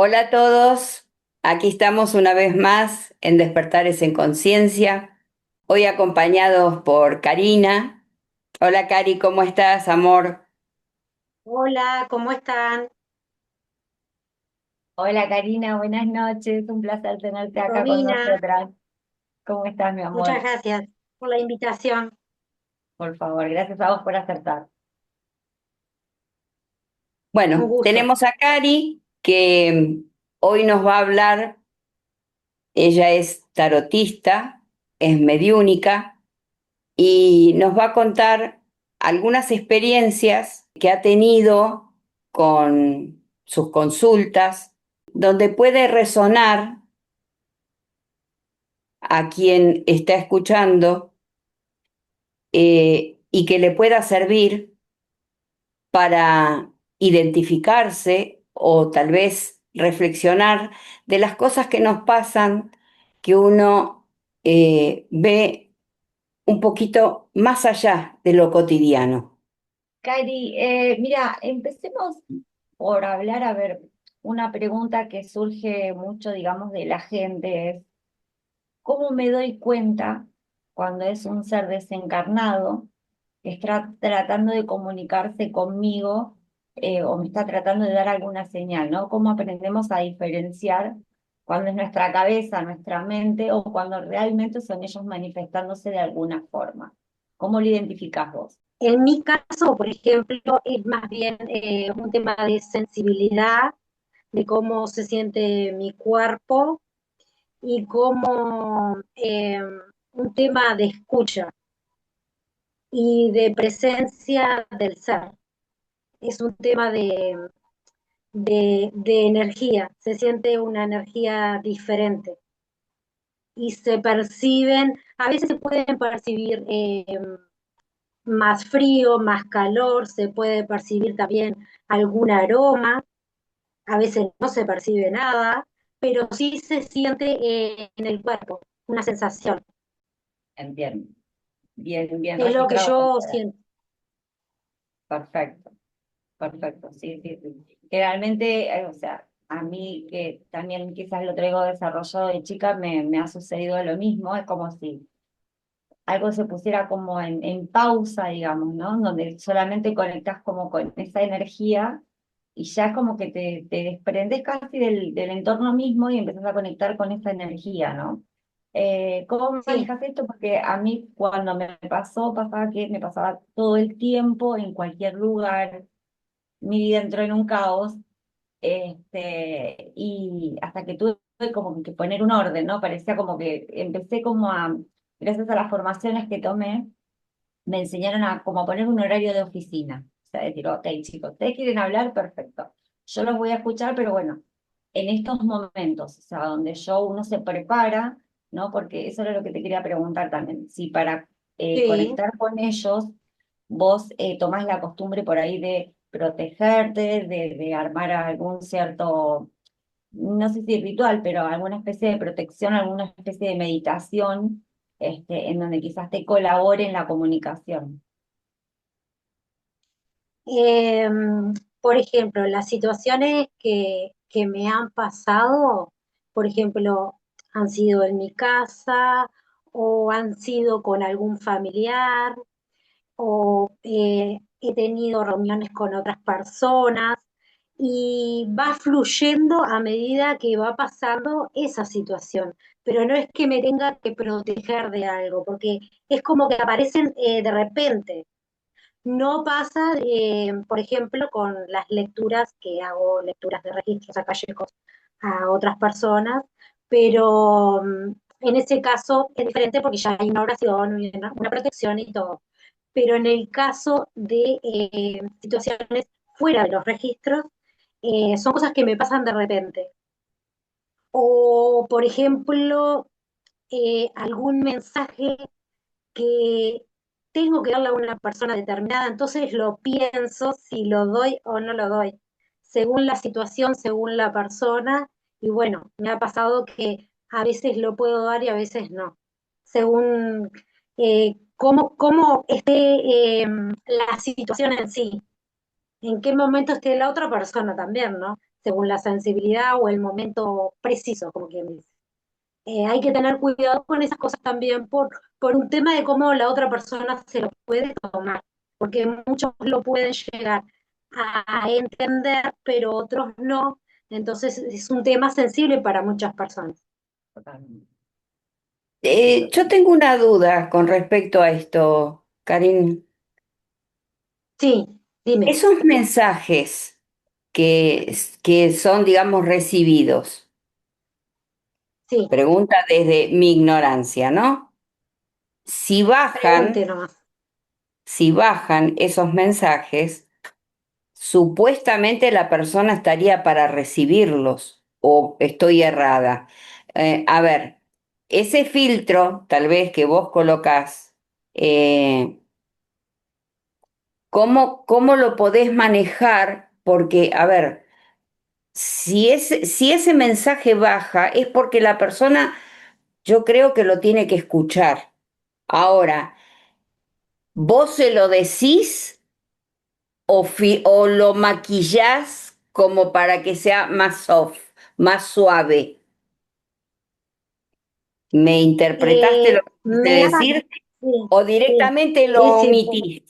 Hola a todos, aquí estamos una vez más en Despertares en Conciencia, hoy acompañados por Karina. Hola Cari, ¿cómo estás, amor? Hola, ¿cómo están? Hola Karina, buenas noches, un placer tenerte acá con Romina, nosotras. ¿Cómo estás, mi muchas amor? gracias por la invitación. Por favor, gracias a vos por acertar. Un Bueno, gusto. tenemos a Cari que hoy nos va a hablar. Ella es tarotista, es mediúnica y nos va a contar algunas experiencias que ha tenido con sus consultas, donde puede resonar a quien está escuchando, y que le pueda servir para identificarse o tal vez reflexionar de las cosas que nos pasan, que uno ve un poquito más allá de lo cotidiano. Cari, mira, empecemos por hablar, a ver, una pregunta que surge mucho, digamos, de la gente es, ¿cómo me doy cuenta cuando es un ser desencarnado que está tratando de comunicarse conmigo o me está tratando de dar alguna señal, ¿no? ¿Cómo aprendemos a diferenciar cuando es nuestra cabeza, nuestra mente o cuando realmente son ellos manifestándose de alguna forma? ¿Cómo lo identificás vos? En mi caso, por ejemplo, es más bien un tema de sensibilidad, de cómo se siente mi cuerpo y cómo un tema de escucha y de presencia del ser. Es un tema de energía, se siente una energía diferente y se perciben, a veces se pueden percibir más frío, más calor, se puede percibir también algún aroma, a veces no se percibe nada, pero sí se siente en el cuerpo una sensación. Entiendo. Bien, bien Es lo que registrado. yo siento. Perfecto, perfecto, sí, sí, sí. Generalmente, o sea, a mí que también quizás lo traigo desarrollado de chica, me ha sucedido lo mismo, es como si algo se pusiera como en pausa, digamos, ¿no? Donde solamente conectas como con esa energía y ya es como que te desprendes casi del entorno mismo y empezás a conectar con esa energía, ¿no? ¿Cómo Sí, manejas esto? Porque a mí cuando me pasó, pasaba que me pasaba todo el tiempo en cualquier lugar, mi vida entró en un caos, y hasta que tuve como que poner un orden, ¿no? Parecía como que empecé como a, gracias a las formaciones que tomé, me enseñaron a como a poner un horario de oficina. O sea, decir, ok, chicos, ustedes quieren hablar, perfecto. Yo los voy a escuchar, pero bueno, en estos momentos, o sea, donde uno se prepara, ¿no? Porque eso era lo que te quería preguntar también. Si para sí. conectar con ellos, vos tomás la costumbre por ahí de protegerte, de armar algún cierto, no sé si ritual, pero alguna especie de protección, alguna especie de meditación, en donde quizás te colabore en la comunicación. Eh, por ejemplo, las situaciones que me han pasado, por ejemplo, han sido en mi casa o han sido con algún familiar o he tenido reuniones con otras personas y va fluyendo a medida que va pasando esa situación. Pero no es que me tenga que proteger de algo, porque es como que aparecen de repente. No pasa, por ejemplo, con las lecturas que hago, lecturas de registros acálicos a otras personas, pero en ese caso es diferente porque ya hay una oración, y una protección y todo. Pero en el caso de situaciones fuera de los registros, son cosas que me pasan de repente. O, por ejemplo, algún mensaje que tengo que darle a una persona determinada, entonces lo pienso si lo doy o no lo doy, según la situación, según la persona, y bueno, me ha pasado que a veces lo puedo dar y a veces no, según cómo esté la situación en sí, en qué momento esté la otra persona también, ¿no? según la sensibilidad o el momento preciso, como quien dice. Hay que tener cuidado con esas cosas también por un tema de cómo la otra persona se lo puede tomar, porque muchos lo pueden llegar a entender, pero otros no. Entonces es un tema sensible para muchas personas. Totalmente. Yo tengo una duda con respecto a esto, Karin. Sí, dime. Esos mensajes que son, digamos, recibidos, Sí, pregunta desde mi ignorancia, ¿no? Si pregunte bajan, nomás. si bajan esos mensajes, supuestamente la persona estaría para recibirlos, o estoy errada. A ver, ese filtro, tal vez que vos colocás, ¿cómo lo podés manejar? Porque, a ver, si ese mensaje baja, es porque la persona, yo creo que lo tiene que escuchar. Ahora, ¿vos se lo decís o lo maquillás como para que sea más soft, más suave? ¿Me interpretaste lo que quise Me ha decir? sí, ¿O sí, directamente sí, lo sí. omitís?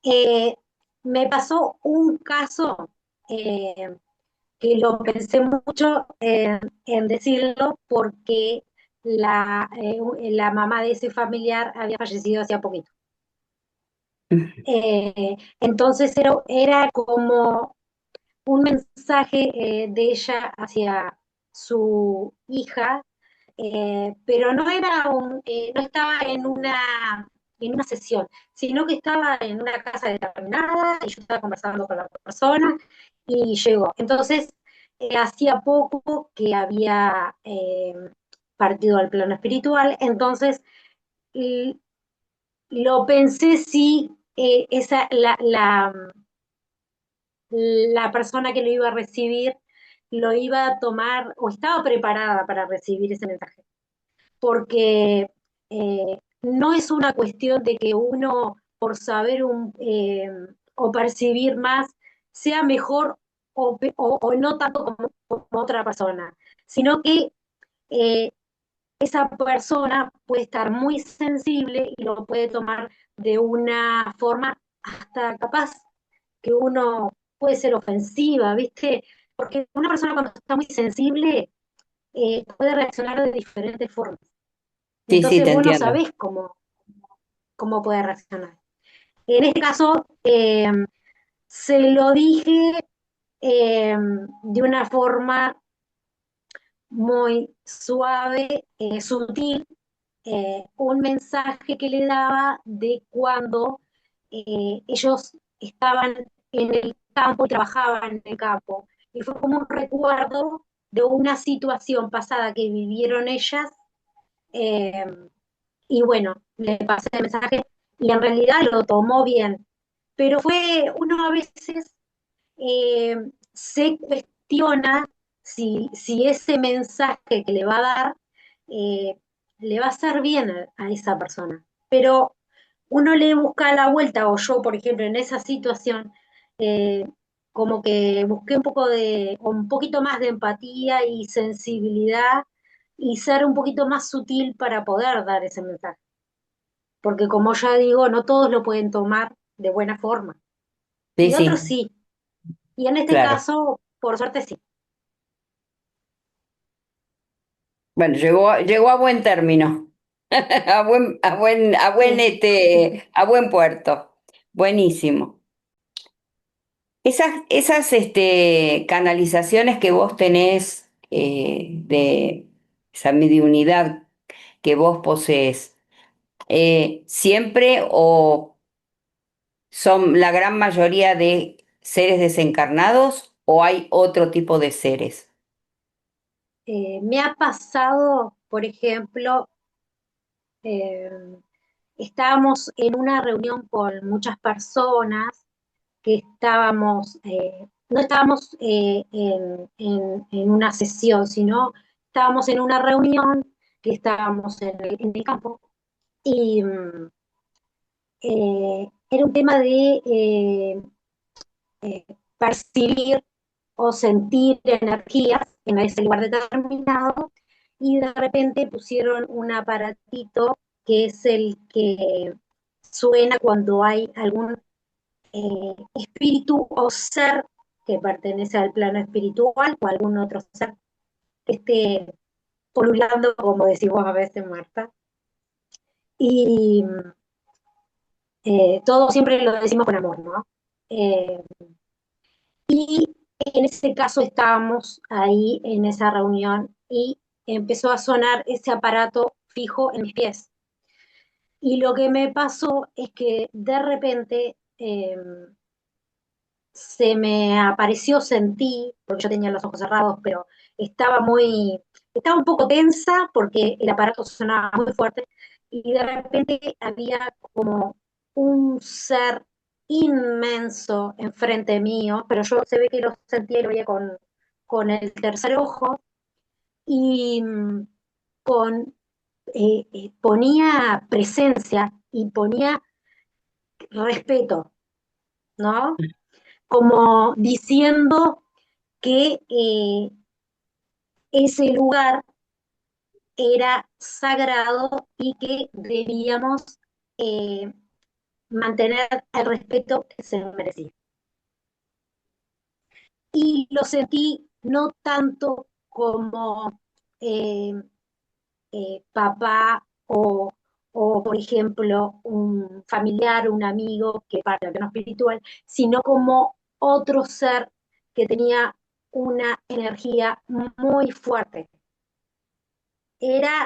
Eh, Me pasó un caso eh, que lo pensé mucho en decirlo porque la mamá de ese familiar había fallecido hacía poquito. Entonces era como un mensaje de ella hacia su hija, pero no estaba en una sesión, sino que estaba en una casa determinada y yo estaba conversando con la persona y llegó. Entonces, hacía poco que había partido al plano espiritual, entonces l- lo pensé si la persona que lo iba a recibir lo iba a tomar o estaba preparada para recibir ese mensaje. Porque no es una cuestión de que uno, por saber o percibir más, sea mejor o no tanto como otra persona, sino que eh, esa persona puede estar muy sensible y lo puede tomar de una forma hasta capaz que uno puede ser ofensiva, ¿viste? Porque una persona cuando está muy sensible puede reaccionar de diferentes formas. Sí, sí, Entonces te vos no entiendo. sabés cómo puede reaccionar. En este caso, se lo dije de una forma muy suave, sutil, un mensaje que le daba de cuando ellos estaban en el campo y trabajaban en el campo. Y fue como un recuerdo de una situación pasada que vivieron ellas. eh, y bueno, le pasé el mensaje y en realidad lo tomó bien. Pero uno a veces se cuestiona si ese mensaje que le va a dar eh, le va a hacer bien a esa persona. Pero uno le busca la vuelta, o yo, por ejemplo, en esa situación, eh, como que busqué un poquito más de empatía y sensibilidad y ser un poquito más sutil para poder dar ese mensaje. Porque como ya digo, no todos lo pueden tomar de buena forma. Sí, Y otros sí, sí. Y en este claro. caso, por suerte sí. Bueno, llegó a buen término, Sí. a buen puerto. Buenísimo. Canalizaciones que vos tenés de esa mediunidad que vos posees, siempre o son la gran mayoría de seres desencarnados o hay otro tipo de seres. Me ha pasado, por ejemplo, eh, estábamos en una reunión con muchas personas que no estábamos en una sesión, sino estábamos en una reunión que estábamos en el campo y era un tema de percibir o sentir energías en ese lugar determinado, y de repente pusieron un aparatito que es el que suena cuando hay algún espíritu o ser que pertenece al plano espiritual o algún otro ser que esté polulando, como decimos a veces, Marta. Y todo siempre lo decimos con amor, ¿no? Eh, y en ese caso estábamos ahí en esa reunión y empezó a sonar ese aparato fijo en mis pies. Y lo que me pasó es que de repente se me apareció, sentí, porque yo tenía los ojos cerrados, pero estaba estaba un poco tensa porque el aparato sonaba muy fuerte, y de repente había como un ser inmenso enfrente mío, pero yo se ve que lo sentía y lo veía con el tercer ojo, y con, ponía presencia y ponía respeto, ¿no? Como diciendo que ese lugar era sagrado y que debíamos eh, mantener el respeto que se merecía. Y lo sentí no tanto como eh, papá por ejemplo, un familiar, un amigo que parte del plano espiritual, sino como otro ser que tenía una energía muy fuerte.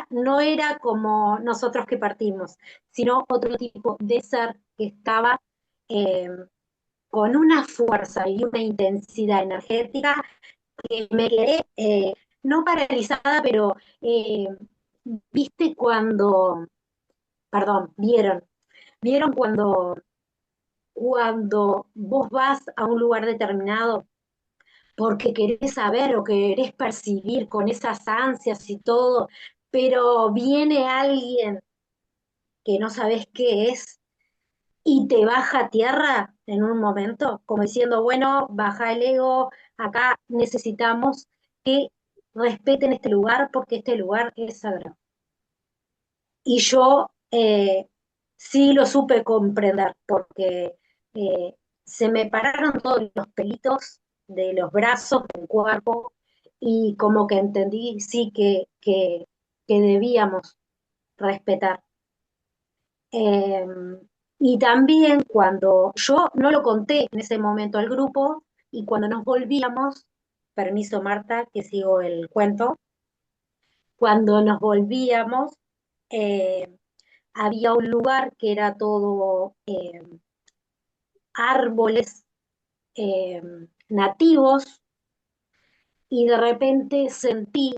No era como nosotros que partimos, sino otro tipo de ser que estaba eh, con una fuerza y una intensidad energética que me quedé, no paralizada, pero viste vieron cuando vos vas a un lugar determinado porque querés saber o querés percibir con esas ansias y todo, pero viene alguien que no sabes qué es y te baja a tierra en un momento, como diciendo, bueno, baja el ego, acá necesitamos que respeten este lugar porque este lugar es sagrado. Y yo sí lo supe comprender porque eh, se me pararon todos los pelitos de los brazos, del cuerpo, y como que entendí, sí, que debíamos respetar. Eh, y también cuando yo no lo conté en ese momento al grupo, y cuando nos volvíamos, permiso Marta, que sigo el cuento, cuando nos volvíamos, eh, había un lugar que era todo árboles eh, nativos, y de repente sentí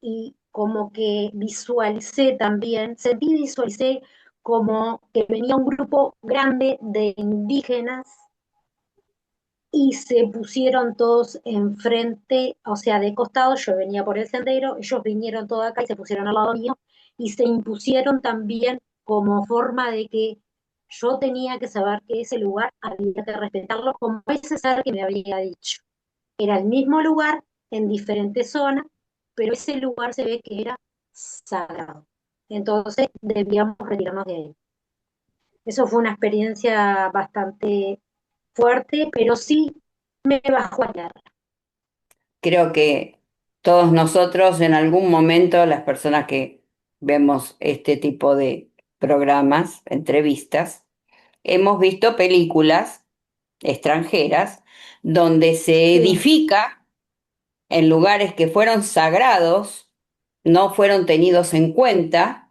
y como que visualicé también, sentí y visualicé como que venía un grupo grande de indígenas y se pusieron todos enfrente, o sea, de costado. Yo venía por el sendero, ellos vinieron todos acá y se pusieron al lado mío y se impusieron también como forma de que yo tenía que saber que ese lugar había que respetarlo, como ese ser que me había dicho. Era el mismo lugar en diferentes zonas, pero ese lugar se ve que era sagrado. Entonces debíamos retirarnos de ahí. Eso fue una experiencia bastante fuerte, pero sí me bajó a tierra. Creo que todos nosotros en algún momento, las personas que vemos este tipo de programas, entrevistas, hemos visto películas extranjeras donde se Sí, edifica en lugares que fueron sagrados, no fueron tenidos en cuenta,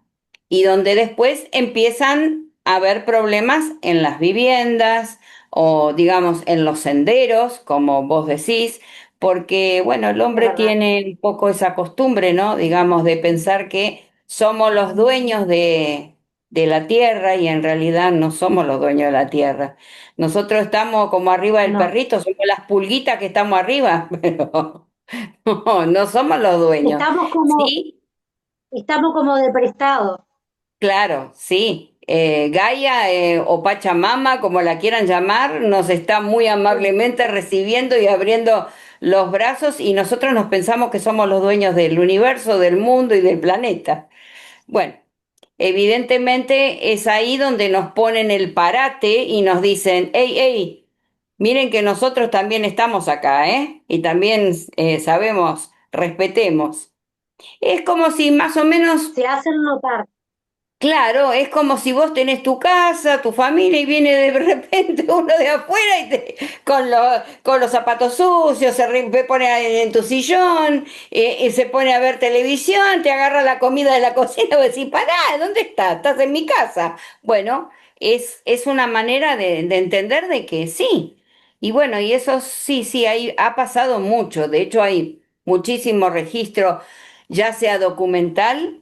y donde después empiezan a haber problemas en las viviendas o digamos en los senderos, como vos decís, porque bueno, el es hombre verdad. tiene un poco esa costumbre, ¿no? Digamos, de pensar que somos los dueños de la tierra, y en realidad no somos los dueños de la tierra. Nosotros estamos como arriba del No, perrito, somos las pulguitas que estamos arriba, pero no, no somos los dueños. estamos como, Sí, estamos como de prestado. claro, sí. Gaia o Pachamama, como la quieran llamar, nos está muy amablemente recibiendo y abriendo los brazos y nosotros nos pensamos que somos los dueños del universo, del mundo y del planeta. Bueno, evidentemente es ahí donde nos ponen el parate y nos dicen, hey, hey, miren que nosotros también estamos acá, ¿eh? Y también sabemos, respetemos. Es como si más o menos. Se hacen notar, Claro, es como si vos tenés tu casa, tu familia y viene de repente uno de afuera y con los zapatos sucios, se pone en tu sillón, y se pone a ver televisión, te agarra la comida de la cocina y vos decís, pará, ¿dónde estás? Estás en mi casa. Bueno, es una manera de entender de que sí. Y bueno, y eso sí, sí, ahí ha pasado mucho. De hecho, hay muchísimo registro, ya sea documental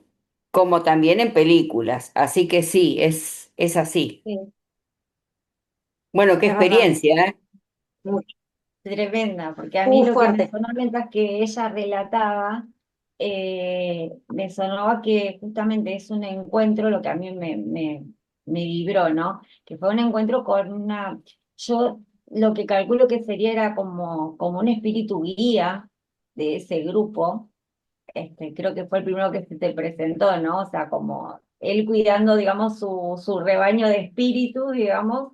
como también en películas. Así que sí, es así. sí, Bueno, qué Es verdad. experiencia, ¿eh? mucho. Tremenda, porque a mí lo que me Fuerte. sonó mientras que ella relataba, me sonaba que justamente es un encuentro, lo que a mí me vibró, ¿no? Que fue un encuentro con yo lo que calculo que sería era como un espíritu guía de ese grupo, creo que fue el primero que se te presentó, ¿no? O sea, como él cuidando, digamos, su rebaño de espíritus, digamos,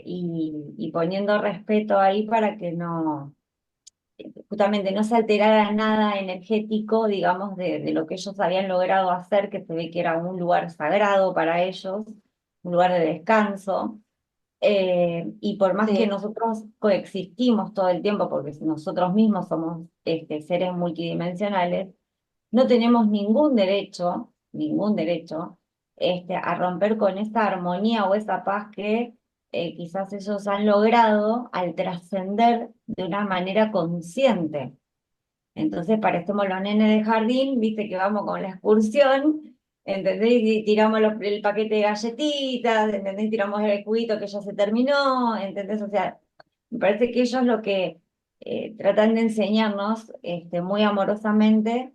y poniendo respeto ahí para que no, justamente no se alterara nada energético, digamos, de lo que ellos habían logrado hacer, que se ve que era un lugar sagrado para ellos, un lugar de descanso. Y por más que Sí, nosotros coexistimos todo el tiempo, porque nosotros mismos somos seres multidimensionales, no tenemos ningún derecho, a romper con esa armonía o esa paz que quizás ellos han logrado al trascender de una manera consciente. Entonces parecemos los nenes de jardín, viste que vamos con la excursión, ¿entendés? Y tiramos el paquete de galletitas, ¿entendés? Tiramos el juguito que ya se terminó, ¿entendés? O sea, me parece que ellos lo que tratan de enseñarnos muy amorosamente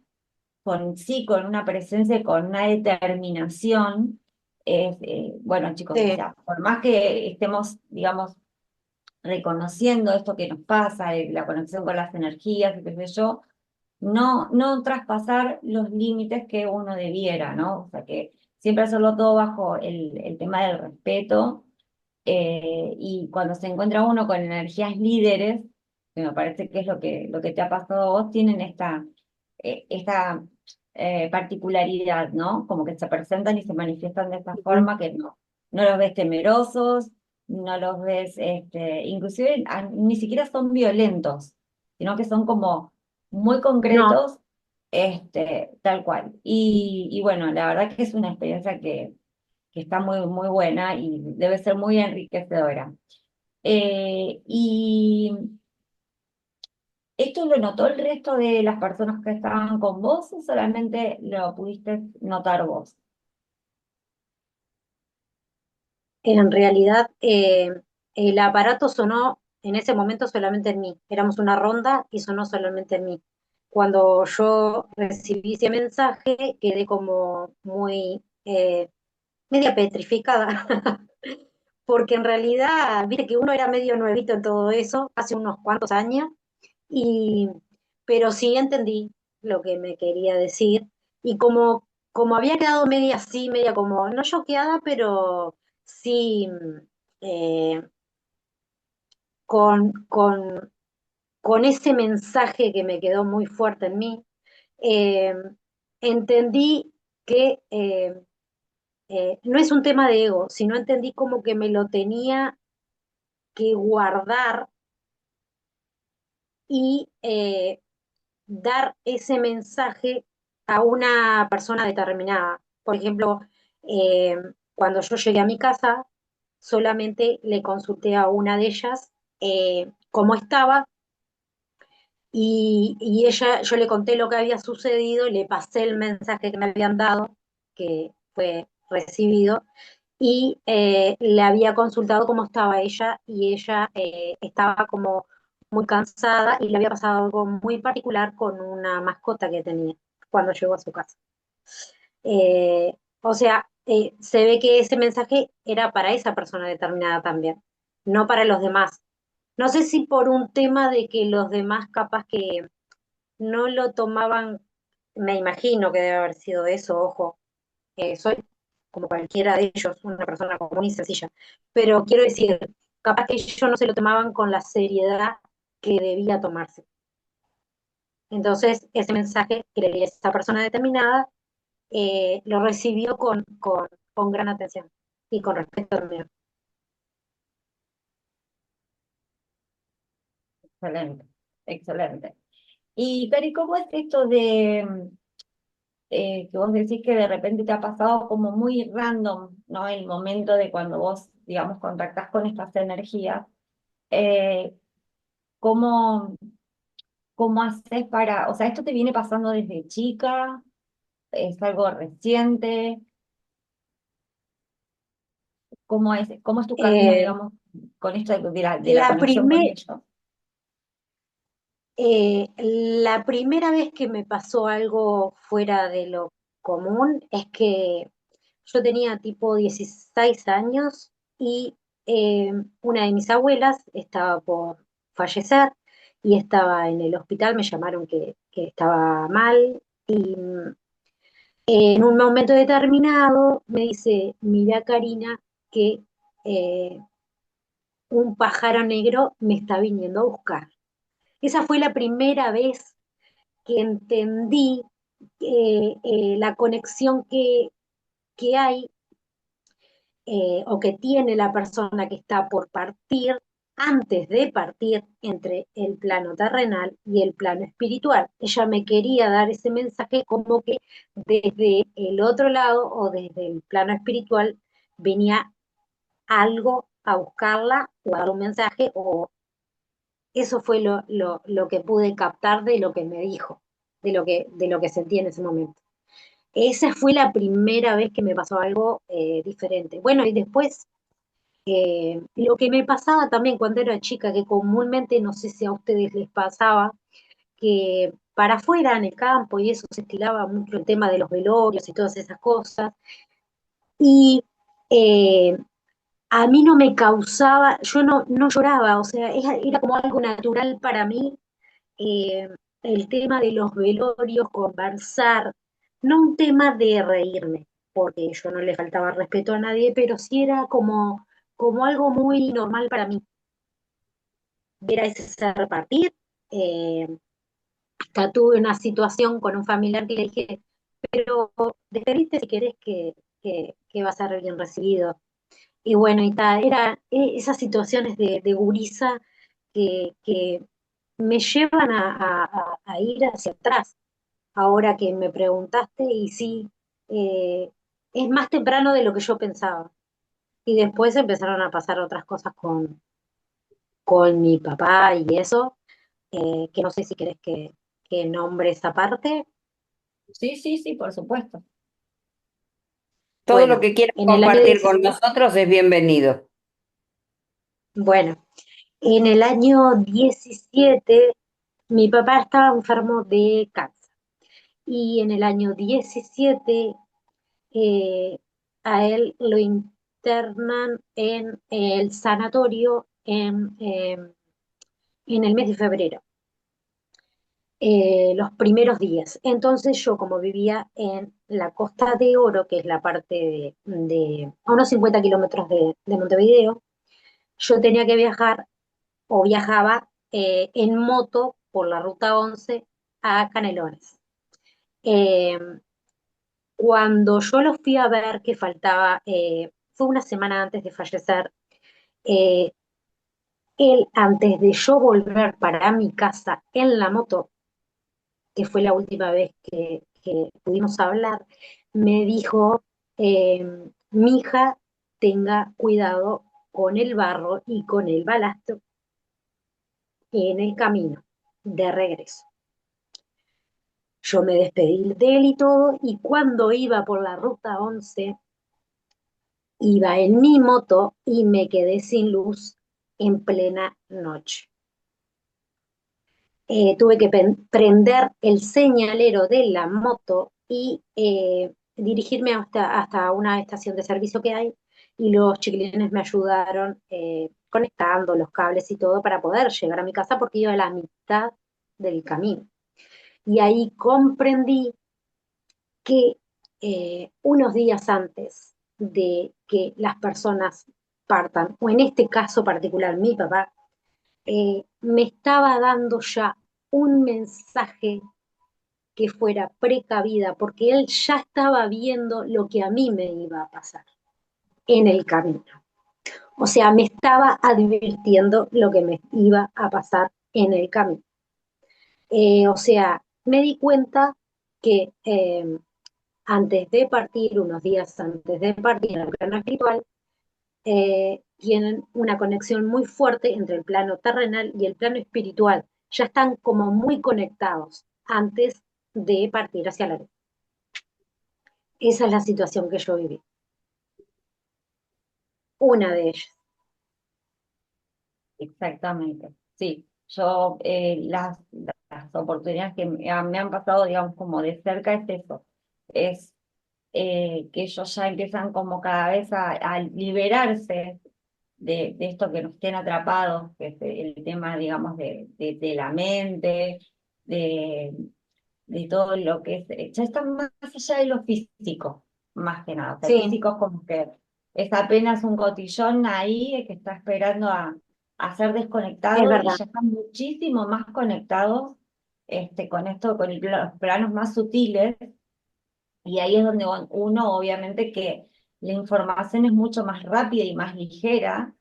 sí, con una presencia y con una determinación, bueno, chicos, o sí, sea, por más que estemos, digamos, reconociendo esto que nos pasa, la conexión con las energías, y qué sé yo, no traspasar los límites que uno debiera, ¿no? O sea, que siempre hacerlo todo bajo el tema del respeto, y cuando se encuentra uno con energías líderes, que me parece que es lo que te ha pasado a vos, tienen esta particularidad, ¿no? Como que se presentan y se manifiestan de esta ujú, forma que no los ves temerosos, no los ves, inclusive ni siquiera son violentos, sino que son como muy no, concretos, tal cual. Y bueno, la verdad que es una experiencia que está muy, muy buena y debe ser muy enriquecedora. Y ¿esto lo notó el resto de las personas que estaban con vos o solamente lo pudiste notar vos? en realidad el aparato sonó en ese momento solamente en mí. Éramos una ronda y sonó solamente en mí. Cuando yo recibí ese mensaje, quedé como muy media petrificada, porque en realidad, viste que uno era medio nuevito en todo eso, hace unos cuantos años, y, pero sí entendí lo que me quería decir, y como había quedado media así, media como, no choqueada, pero sí eh, con, con, con ese mensaje que me quedó muy fuerte en mí, eh, entendí que no es un tema de ego, sino entendí como que me lo tenía que guardar y dar ese mensaje a una persona determinada. Por ejemplo, eh, cuando yo llegué a mi casa, solamente le consulté a una de ellas cómo estaba y ella, yo le conté lo que había sucedido, le pasé el mensaje que me habían dado, que fue recibido, y le había consultado cómo estaba ella y ella estaba como muy cansada y le había pasado algo muy particular con una mascota que tenía cuando llegó a su casa. O sea, se ve que ese mensaje era para esa persona determinada también, no para los demás. No sé si por un tema de que los demás capaz que no lo tomaban, me imagino que debe haber sido eso, ojo, soy como cualquiera de ellos, una persona común y sencilla, pero quiero decir, capaz que ellos no se lo tomaban con la seriedad que debía tomarse. Entonces, ese mensaje que le di a esa persona determinada, lo recibió con gran atención y con respeto también. Excelente, excelente. Y Cari, ¿cómo es esto de que vos decís que de repente te ha pasado como muy random, ¿no? El momento de cuando vos, digamos, contactás con estas energías. Eh, ¿cómo, cómo haces para, o sea, esto te viene pasando desde chica? ¿Es algo reciente? Cómo es tu camino, Eh, digamos, con esto de la la, conexión con primer, ellos? la primera vez que me pasó algo fuera de lo común es que yo tenía tipo 16 años y una de mis abuelas estaba por fallecer y estaba en el hospital, me llamaron que estaba mal y en un momento determinado me dice, mira Karina, que eh, un pájaro negro me está viniendo a buscar. Esa fue la primera vez que entendí la conexión que hay o que tiene la persona que está por partir antes de partir entre el plano terrenal y el plano espiritual. Ella me quería dar ese mensaje como que desde el otro lado o desde el plano espiritual venía algo a buscarla o a dar un mensaje o eso fue lo que pude captar de lo que me dijo, de lo que sentí en ese momento. Esa fue la primera vez que me pasó algo diferente. Bueno, y después, lo que me pasaba también cuando era chica, que comúnmente no sé si a ustedes les pasaba, que para afuera en el campo y eso se estilaba mucho el tema de los velorios y todas esas cosas. Y eh, a mí no me causaba, yo no lloraba, o sea, era como algo natural para mí el tema de los velorios, conversar, no un tema de reírme, porque yo no le faltaba respeto a nadie, pero sí era como algo muy normal para mí, ver a ese ser partir. Eh, hasta tuve una situación con un familiar que le dije, pero despedite si querés que va a ser bien recibido. Y bueno, y tal, era esas situaciones de gurisa que me llevan a ir hacia atrás ahora que me preguntaste, y sí, eh, es más temprano de lo que yo pensaba. Y después empezaron a pasar otras cosas con mi papá y eso, que no sé si querés que nombre esa parte. Sí, sí, sí, por supuesto. Todo lo Bueno, que quieras en el año compartir con 17, nosotros es bienvenido. bueno, en el año 17 mi papá estaba enfermo de cáncer y en el año 17 eh, a él lo internan en el sanatorio en el mes de febrero, los primeros días. Entonces yo, como vivía en la Costa de Oro, que es la parte a unos 50 kilómetros de Montevideo, yo tenía que viajar o viajaba en moto por la ruta 11 a Canelones. Eh, Cuando yo los fui a ver, que faltaba, fue una semana antes de fallecer, eh, él, antes de yo volver para mi casa en la moto, que fue la última vez que pudimos hablar, me dijo, mi hija, tenga cuidado con el barro y con el balasto en el camino de regreso. Yo me despedí de él y todo, y cuando iba por la ruta 11 iba en mi moto y me quedé sin luz en plena noche. Tuve que prender el señalero de la moto y dirigirme hasta una estación de servicio que hay y los chiquilines me ayudaron conectando los cables y todo para poder llegar a mi casa porque iba a la mitad del camino. Y ahí comprendí que unos días antes de que las personas partan, o en este caso particular mi papá, me estaba dando ya un mensaje que fuera precavida, porque él ya estaba viendo lo que a mí me iba a pasar en el camino. O sea, me estaba advirtiendo lo que me iba a pasar en el camino. O sea, me di cuenta que antes de partir, unos días antes de partir en el plano espiritual, tienen una conexión muy fuerte entre el plano terrenal y el plano espiritual. Ya están como muy conectados antes de partir hacia la luz. Esa es la situación que yo viví. Una de ellas. Exactamente, sí. Yo las oportunidades que me han pasado, digamos, como de cerca es eso. Es que ellos ya empiezan como cada vez a liberarse de esto que nos tiene atrapados, que es el tema, digamos, de la mente, de, de todo lo que es, ya está más allá de lo físico, más que nada. O sea, el Sí, físico es como que es apenas un cotillón ahí que está esperando a ser es desconectado y verdad. ya están muchísimo más conectados con esto, con los planos más sutiles, y ahí es donde uno, obviamente, que la información es mucho más rápida y más ligera.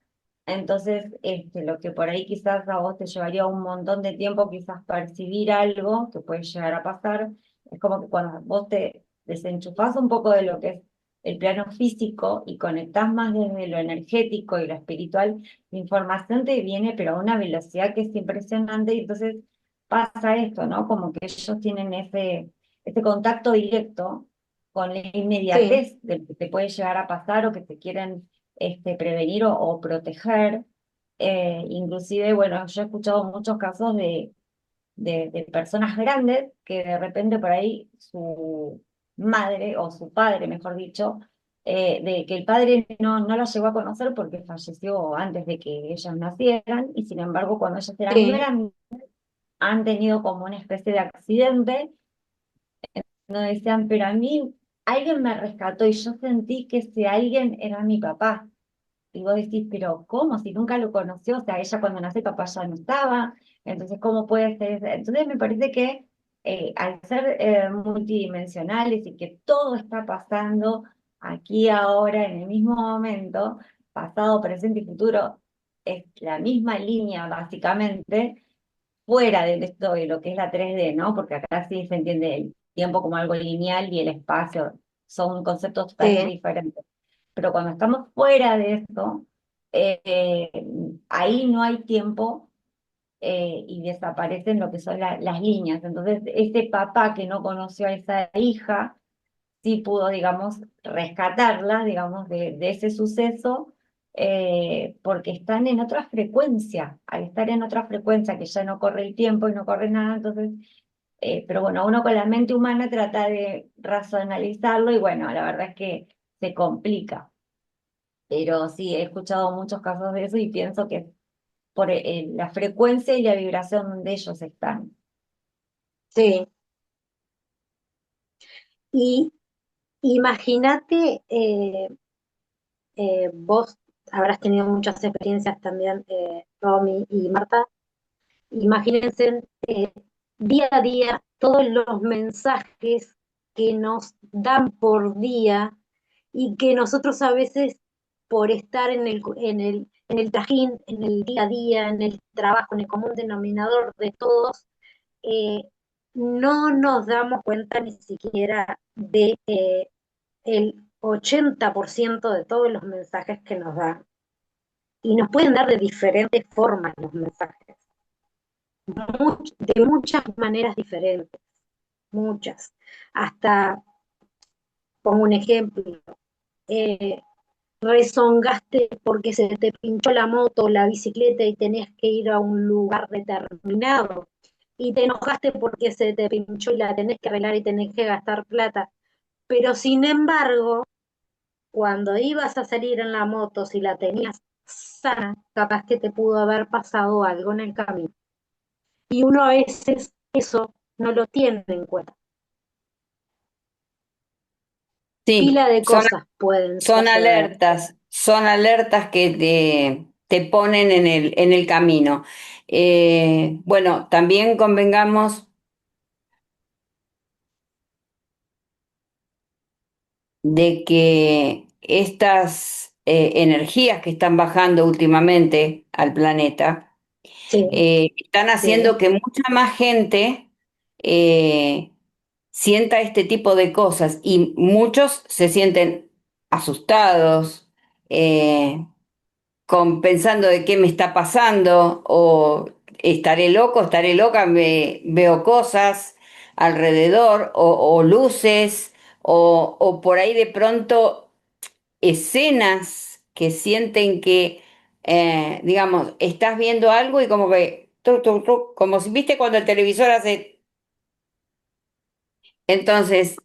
Entonces, lo que por ahí quizás a vos te llevaría un montón de tiempo, quizás percibir algo que puede llegar a pasar, es como que cuando vos te desenchufás un poco de lo que es el plano físico y conectás más desde lo energético y lo espiritual, la información te viene, pero a una velocidad que es impresionante, y entonces pasa esto, ¿no? Como que ellos tienen ese contacto directo con la Sí, inmediatez de lo que te puede llegar a pasar o que te quieren prevenir o proteger. Inclusive, bueno, yo he escuchado muchos casos de personas grandes que de repente por ahí su madre o su padre, mejor dicho, de que el padre no la llegó a conocer porque falleció antes de que ellas nacieran, y sin embargo cuando ellas eran sí, grandes han tenido como una especie de accidente, no decían, pero a mí alguien me rescató y yo sentí que ese alguien era mi papá. Y vos decís, pero ¿cómo? Si nunca lo conoció, o sea, ella cuando nació papá ya no estaba, entonces ¿cómo puede ser eso? Entonces me parece que al ser multidimensionales y que todo está pasando aquí ahora en el mismo momento, pasado, presente y futuro, es la misma línea básicamente, fuera de esto de lo que es la 3D, ¿no? Porque acá sí se entiende el tiempo como algo lineal y el espacio son conceptos totalmente sí, diferentes. Pero cuando estamos fuera de eso, eh, ahí no hay tiempo, y desaparecen lo que son las líneas. Entonces, ese papá que no conoció a esa hija, sí pudo, digamos, rescatarla, digamos, de ese suceso, porque están en otra frecuencia. Al estar en otra frecuencia, que ya no corre el tiempo y no corre nada, entonces, pero bueno, uno con la mente humana trata de racionalizarlo y bueno, la verdad es que se complica. Pero sí, he escuchado muchos casos de eso y pienso que es por la frecuencia y la vibración donde ellos están. sí. Y imagínate, vos habrás tenido muchas experiencias también, Romy y Marta. Imagínense día a día todos los mensajes que nos dan por día y que nosotros a veces por estar en el trajín, en el día a día, en el trabajo, en el común denominador de todos, eh, no nos damos cuenta ni siquiera de el 80% de todos los mensajes que nos dan. Y nos pueden dar de diferentes formas los mensajes, de muchas maneras diferentes, muchas. Hasta, pongo un ejemplo, eh, rezongaste porque se te pinchó la moto o la bicicleta y tenés que ir a un lugar determinado. Y te enojaste porque se te pinchó y la tenés que arreglar y tenés que gastar plata. Pero sin embargo, cuando ibas a salir en la moto, si la tenías sana, capaz que te pudo haber pasado algo en el camino. Y uno a veces eso no lo tiene en cuenta. Sí, Pila de cosas pueden suceder. son alertas que te ponen en el camino. Bueno, también convengamos de que estas energías que están bajando últimamente al planeta Sí, están sí, haciendo que mucha más gente eh, sienta este tipo de cosas y muchos se sienten asustados, pensando de qué me está pasando o estaré loco, estaré loca, veo cosas alrededor o luces o por ahí de pronto escenas que sienten que, digamos, estás viendo algo y como que, como si viste cuando el televisor hace. Entonces,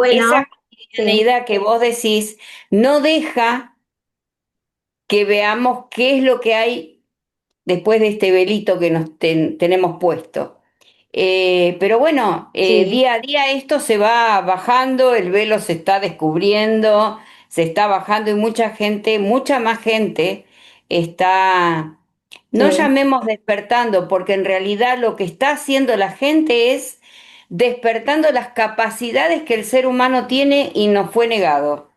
esa bueno, sí, cotidianeidad que vos decís no deja que veamos qué es lo que hay después de este velito que nos tenemos puesto. Pero bueno, sí, día a día esto se va bajando, el velo se está descubriendo, se está bajando y mucha gente, mucha más gente está, no sí, llamemos despertando, porque en realidad lo que está haciendo la gente es despertando las capacidades que el ser humano tiene y nos fue negado.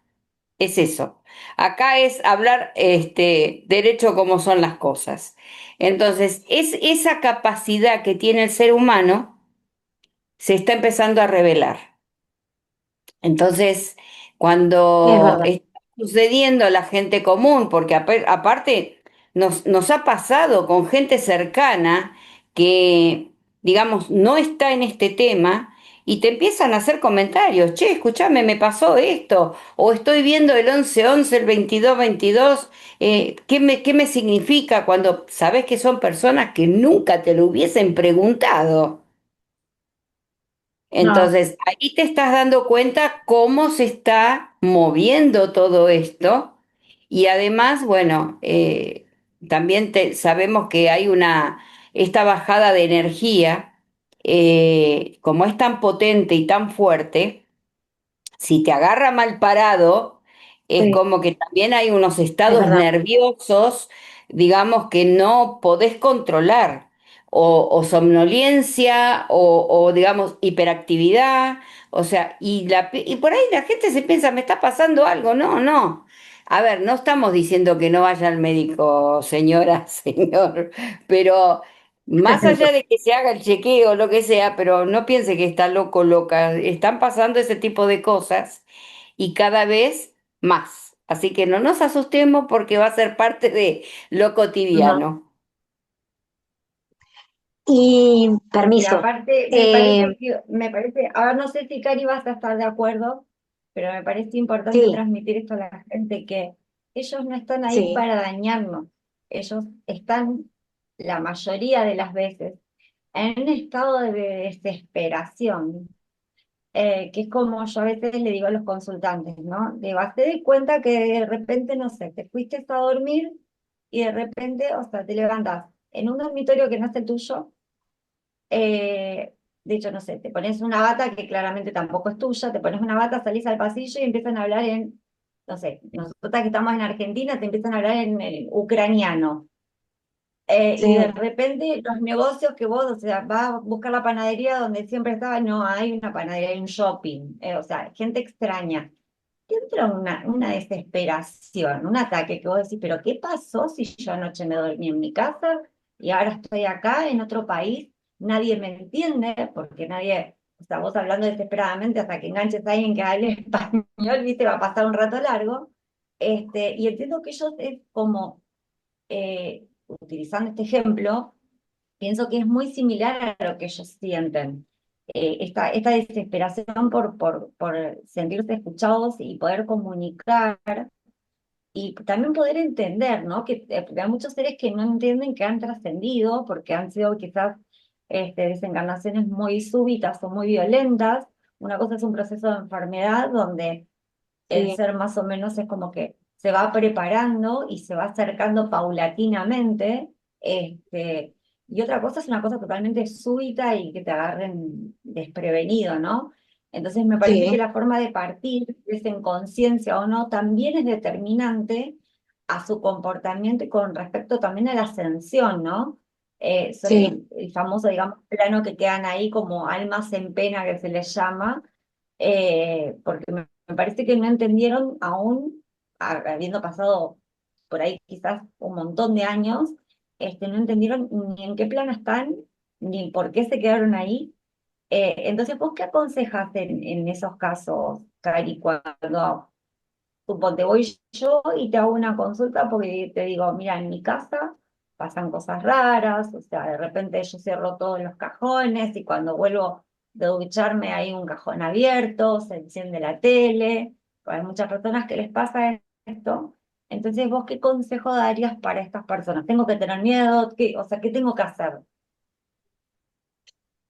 Es eso. Acá es hablar derecho como son las cosas. Entonces, es esa capacidad que tiene el ser humano se está empezando a revelar. Entonces, es cuando verdad. está sucediendo a la gente común, porque aparte nos ha pasado con gente cercana que, digamos, no está en este tema y te empiezan a hacer comentarios, che, escúchame, me pasó esto, o estoy viendo el 11-11, el 22-22, qué me significa cuando sabes que son personas que nunca te lo hubiesen preguntado? No, Entonces, ahí te estás dando cuenta cómo se está moviendo todo esto y además, bueno, también sabemos que hay esta bajada de energía, como es tan potente y tan fuerte, si te agarra mal parado, es sí, como que también hay unos es estados verdad. nerviosos, digamos, que no podés controlar, o somnolencia, digamos, hiperactividad, o sea, y por ahí la gente se piensa, me está pasando algo, no, no. A ver, no estamos diciendo que no vaya al médico, señora, señor, pero más allá de que se haga el chequeo, lo que sea, pero no piense que está loco, loca. Están pasando ese tipo de cosas y cada vez más. Así que no nos asustemos porque va a ser parte de lo No. cotidiano. Y Y permiso. aparte, Eh, me parece, ahora no sé si Cari vas a estar de acuerdo, pero me parece importante sí, transmitir esto a la gente, que ellos no están ahí sí, para dañarnos, ellos están la mayoría de las veces en un estado de desesperación, que es como yo a veces le digo a los consultantes, ¿no? Digo, hazte de cuenta que de repente, no sé, te fuiste a dormir y de repente, o sea, te levantas en un dormitorio que no es el tuyo. De hecho, no sé, te pones una bata que claramente tampoco es tuya, te pones una bata, salís al pasillo y empiezan a hablar en, no sé, nosotros que estamos en Argentina, te empiezan a hablar en ucraniano. Y de sí, repente los negocios que vos, o sea, vas a buscar la panadería donde siempre estaba, no hay una panadería, hay un shopping. O sea, gente extraña. Te entra una desesperación, un ataque que vos decís, pero ¿qué pasó si yo anoche me dormí en mi casa y ahora estoy acá en otro país? Nadie me entiende, porque nadie, o sea, vos hablando desesperadamente hasta que enganches a alguien que hable español, viste, va a pasar un rato largo. Y entiendo que ellos es como, utilizando este ejemplo, pienso que es muy similar a lo que ellos sienten. Esta desesperación por sentirse escuchados y poder comunicar y también poder entender, ¿no? Que hay muchos seres que no entienden que han trascendido porque han sido quizás desencarnaciones muy súbitas o muy violentas, una cosa es un proceso de enfermedad donde el sí, ser más o menos es como que se va preparando y se va acercando paulatinamente, y otra cosa es una cosa totalmente súbita y que te agarren desprevenido, ¿no? Entonces me parece que sí, la forma de partir, es en conciencia o no, también es determinante a su comportamiento y con respecto también a la ascensión, ¿no? Son sí. el famoso, digamos, plano que quedan ahí como almas en pena que se les llama, porque me parece que no entendieron aún, habiendo pasado por ahí quizás un montón de años, no entendieron ni en qué plano están, ni por qué se quedaron ahí. Entonces, ¿vos qué aconsejas en esos casos, Cari, cuando suponte voy yo y te hago una consulta porque te digo, mira, en mi casa pasan cosas raras, o sea, de repente yo cierro todos los cajones y cuando vuelvo de ducharme hay un cajón abierto, se enciende la tele, hay muchas personas que les pasa esto. Entonces, ¿vos qué consejo darías para estas personas? ¿Tengo que tener miedo? ¿Qué, o sea, qué tengo que hacer?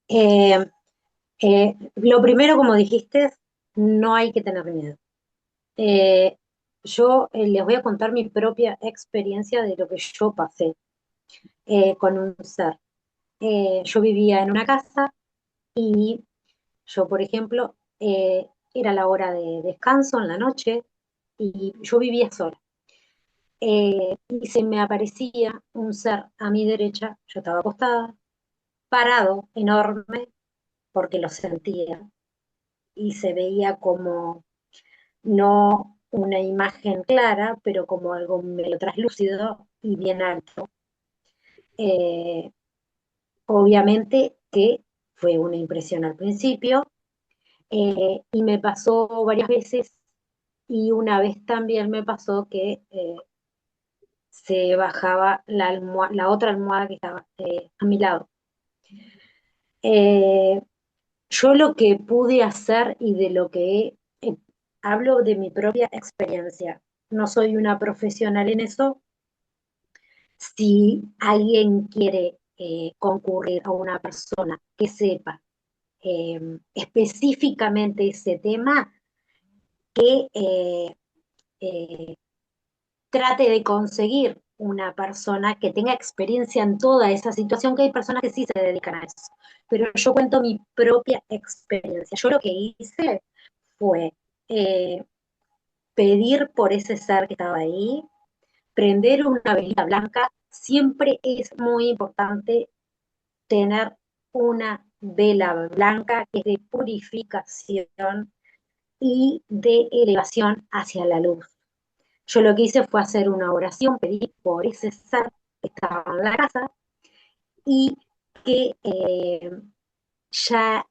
Eh, lo primero, como dijiste, no hay que tener miedo. Eh, yo les voy a contar mi propia experiencia de lo que yo pasé con un ser. Yo vivía en una casa y yo, por ejemplo, era la hora de descanso en la noche y yo vivía sola. Y se me aparecía un ser a mi derecha, yo estaba acostada, parado, enorme, porque lo sentía y se veía como no una imagen clara, pero como algo medio traslúcido y bien alto. Eh, obviamente que fue una impresión al principio, y me pasó varias veces y una vez también me pasó que se bajaba la otra almohada que estaba a mi lado. Eh, yo lo que pude hacer y de lo que hablo de mi propia experiencia. No soy una profesional en eso. Si alguien quiere concurrir a una persona que sepa específicamente ese tema, que eh, trate de conseguir una persona que tenga experiencia en toda esa situación, que hay personas que sí se dedican a eso. Pero yo cuento mi propia experiencia. Yo lo que hice fue eh, pedir por ese ser que estaba ahí, prender una velita blanca. Siempre es muy importante tener una vela blanca que es de purificación y de elevación hacia la luz. Yo lo que hice fue hacer una oración, pedí por ese ser que estaba en la casa y que ya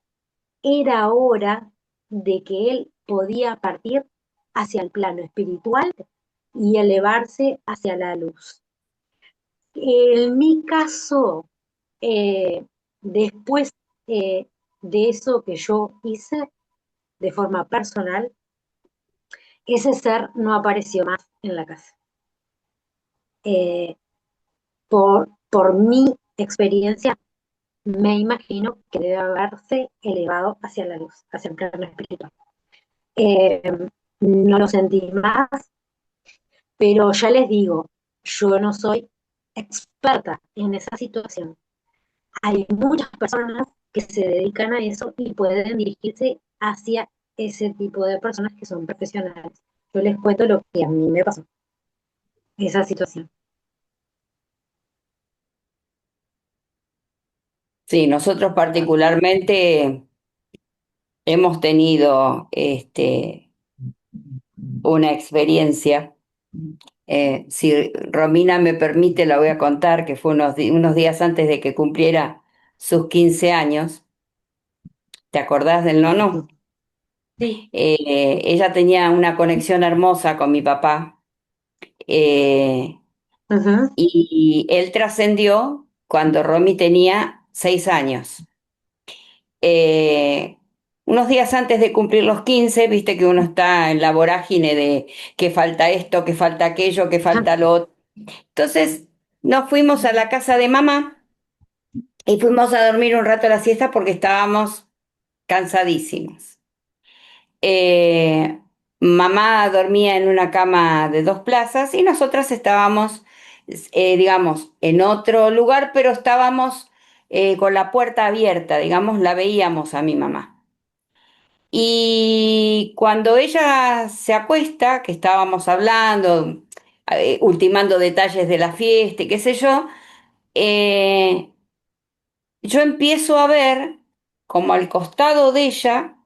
era hora de que él podía partir hacia el plano espiritual y elevarse hacia la luz. En mi caso, eh, después de eso que yo hice de forma personal, ese ser no apareció más en la casa. Eh, por mi experiencia, me imagino que debe haberse elevado hacia la luz, hacia el plano espiritual. Eh, no lo sentí más, pero ya les digo, yo no soy experta en esa situación. Hay muchas personas que se dedican a eso y pueden dirigirse hacia ese tipo de personas que son profesionales. Yo les cuento lo que a mí me pasó, esa situación. Sí, nosotros particularmente hemos tenido una experiencia. Si Romina me permite, la voy a contar, que fue unos días antes de que cumpliera sus 15 años. ¿Te acordás del nono? Sí, Ella tenía una conexión hermosa con mi papá, eh, Ujú, y él trascendió cuando Romy tenía 6 años. Eh, unos días antes de cumplir los 15, viste que uno está en la vorágine de que falta esto, que falta aquello, que ajá, falta lo otro. Entonces nos fuimos a la casa de mamá y fuimos a dormir un rato la siesta porque estábamos cansadísimos. eh, mamá dormía en una cama de dos plazas y nosotras estábamos, digamos, en otro lugar, pero estábamos con la puerta abierta, digamos, la veíamos a mi mamá. Y cuando ella se acuesta, que estábamos hablando, ultimando detalles de la fiesta, y qué sé eh, yo empiezo a ver como al costado de ella,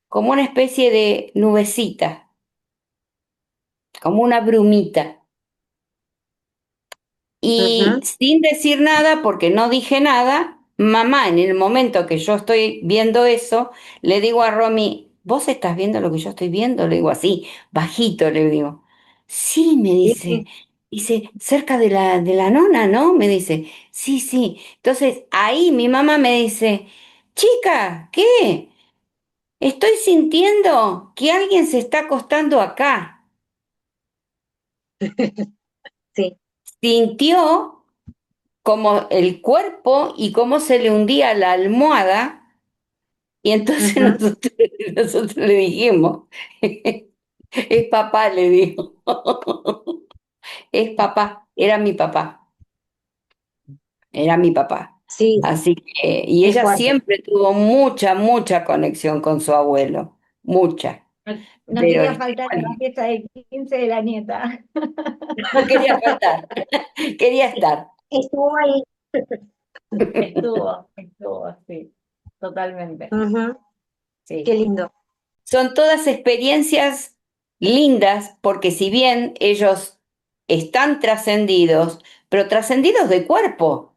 como una especie de nubecita, como una brumita. Y Ujú. sin decir nada, porque no dije nada, mamá, en el momento que yo estoy viendo eso, le digo a Romy, ¿vos estás viendo lo que yo estoy viendo? Le digo así, bajito, le digo. Sí, me Sí, dice. Dice, cerca de la nona, ¿no? Me dice, sí, sí. Entonces ahí mi mamá me dice, chica, ¿qué? Estoy sintiendo que alguien se está acostando acá. sí. Sintió como el cuerpo y cómo se le hundía la almohada, y entonces Ujú. nosotros le dijimos, es papá, le dijo, es papá, era mi papá. Sí, Así que, y es ella fuerte. siempre tuvo mucha, mucha conexión con su abuelo, mucha, No pero quería faltar a la bueno, fiesta de 15 de la nieta. no quería faltar, quería estar. Estuvo ahí. Estuvo, sí, totalmente, Ujú. Qué sí, lindo. Son todas experiencias lindas porque si bien ellos están trascendidos, pero trascendidos de cuerpo,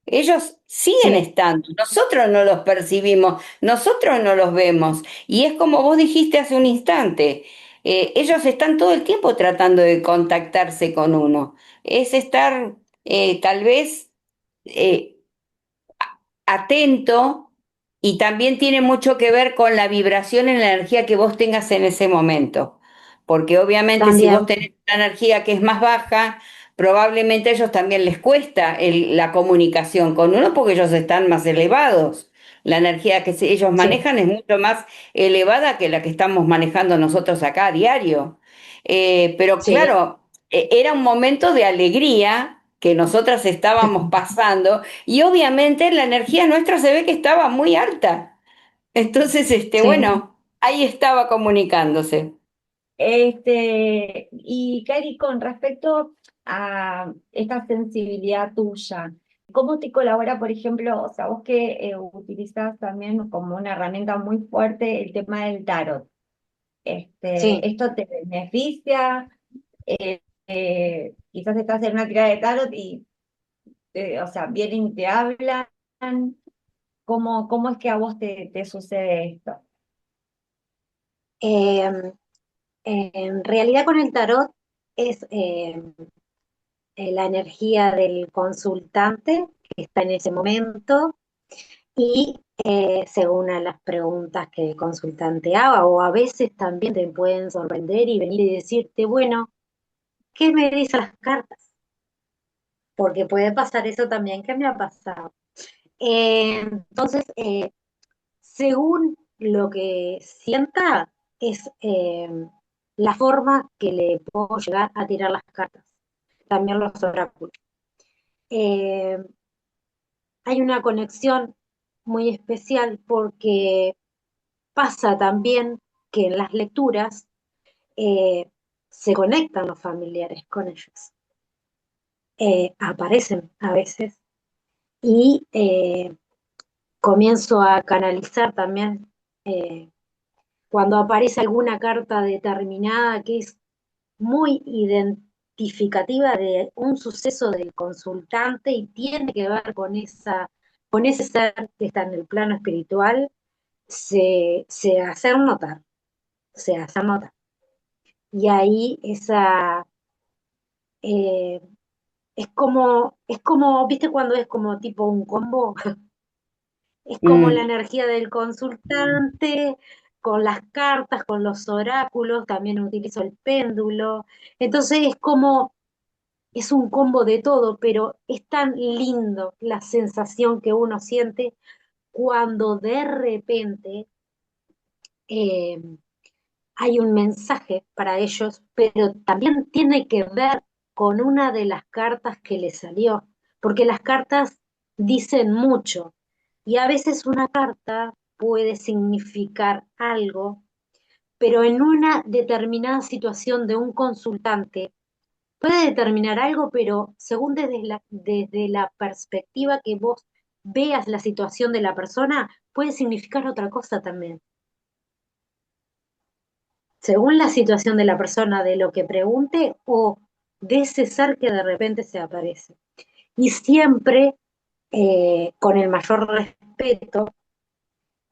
ellos siguen Sí, estando, nosotros no los percibimos, nosotros no los vemos. Y es como vos dijiste hace un instante, ellos están todo el tiempo tratando de contactarse con uno. Es estar tal vez eh, atento, y también tiene mucho que ver con la vibración y la energía que vos tengas en ese momento. Porque obviamente si vos también. tenés una energía que es más baja, probablemente a ellos también les cuesta la comunicación con uno porque ellos están más elevados. La energía que ellos Sí, manejan es mucho más elevada que la que estamos manejando nosotros acá a diario. Pero sí, claro, era un momento de alegría que nosotras estábamos pasando, y obviamente la energía nuestra se ve que estaba muy alta. Entonces, sí. bueno, ahí estaba comunicándose. Y Cari, con respecto a esta sensibilidad tuya, ¿cómo te colabora, por ejemplo, o sea, vos que utilizas también como una herramienta muy fuerte el tema del tarot? Sí. ¿Esto te beneficia? Quizás estás en una tirada de tarot y, o sea, vienen y te hablan. ¿Cómo es que a vos te sucede esto? Em, en realidad con el tarot es la energía del consultante que está en ese momento y según a las preguntas que el consultante haga, o a veces también te pueden sorprender y venir y decirte, bueno, ¿qué me dicen las cartas? Porque puede pasar eso también que me ha pasado. Entonces, según lo que sienta, es la forma que le puedo llegar a tirar las cartas, también los oráculos. Eh, Hay una conexión muy especial porque pasa también que en las lecturas eh, se conectan los familiares con ellos, aparecen a veces y comienzo a canalizar también cuando aparece alguna carta determinada que es muy identificativa de un suceso del consultante y tiene que ver con con ese ser que está en el plano espiritual, se hace notar, se hace notar. Y ahí eh, es como, ¿viste cuando es como tipo un combo? Es como la Mm, energía del consultante, con las cartas, con los oráculos, también utilizo el péndulo. Entonces es como, es un combo de todo, pero es tan lindo la sensación que uno siente cuando de repente eh, hay un mensaje para ellos, pero también tiene que ver con una de las cartas que le salió, porque las cartas dicen mucho y a veces una carta puede significar algo, pero en una determinada situación de un consultante puede determinar algo, pero según desde la perspectiva que vos veas la situación de la persona, puede significar otra cosa también. Según la situación de la persona, de lo que pregunte o de ese ser que de repente se aparece. Y siempre con el mayor respeto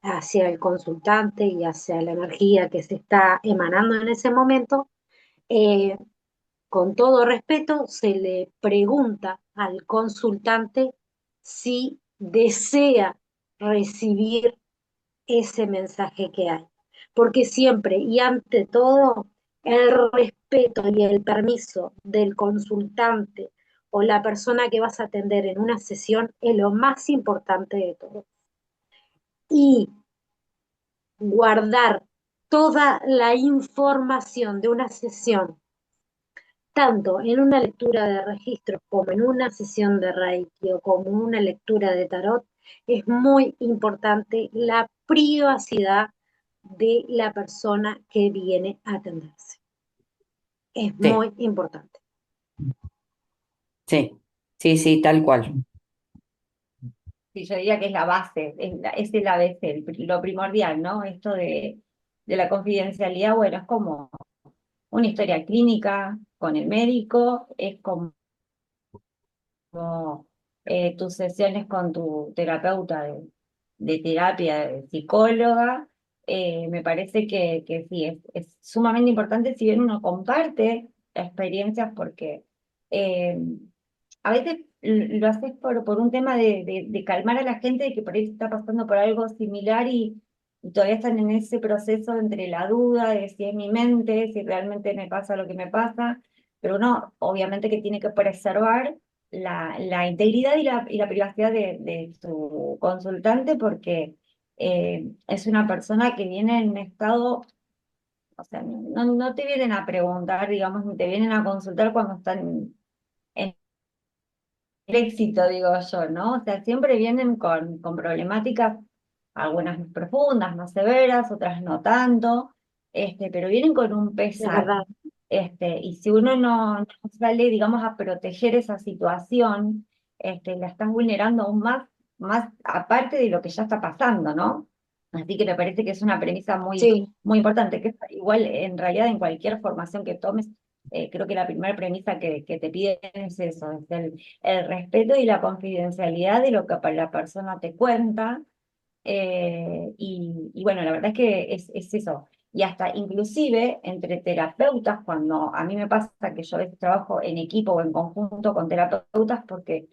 hacia el consultante y hacia la energía que se está emanando en ese momento, eh, con todo respeto, se le pregunta al consultante si desea recibir ese mensaje que hay. Porque siempre y ante todo, el respeto y el permiso del consultante o la persona que vas a atender en una sesión es lo más importante de todo. Y guardar toda la información de una sesión, tanto en una lectura de registros como en una sesión de Reiki o como en una lectura de tarot, es muy importante la privacidad de la persona que viene a atenderse. Es Sí, muy importante. sí, sí, sí, tal cual. Sí, yo diría que es la base, es el ABC, lo primordial, ¿no? Esto de la confidencialidad, bueno, es como una historia clínica con el médico, es como tus sesiones con tu terapeuta de terapia, de psicóloga. Me parece que sí, es sumamente importante si bien uno comparte experiencias porque eh, a veces lo haces por un tema de calmar a la gente de que por ahí está pasando por algo similar y todavía están en ese proceso entre la duda de si es mi mente, si realmente me pasa lo que me pasa, pero uno obviamente que tiene que preservar la integridad y la privacidad de su consultante porque es una persona que viene en un estado, o sea, no te vienen a preguntar, digamos, ni te vienen a consultar cuando están en el éxito, digo yo, ¿no? O sea, siempre vienen con problemáticas, algunas más profundas, más severas, otras no tanto, pero vienen con un Es pesar. verdad. Y si uno no sale, digamos, a proteger esa situación, la estás vulnerando aún más aparte de lo que ya está pasando, ¿no? Así que me parece que es una premisa muy, Sí, muy importante, que es igual en realidad en cualquier formación que tomes, creo que la primera premisa que te piden es eso, es el respeto y la confidencialidad de lo que la persona te cuenta. Y bueno, la verdad es que es eso. Y hasta inclusive entre terapeutas, cuando a mí me pasa que yo a veces trabajo en equipo o en conjunto con terapeutas, porque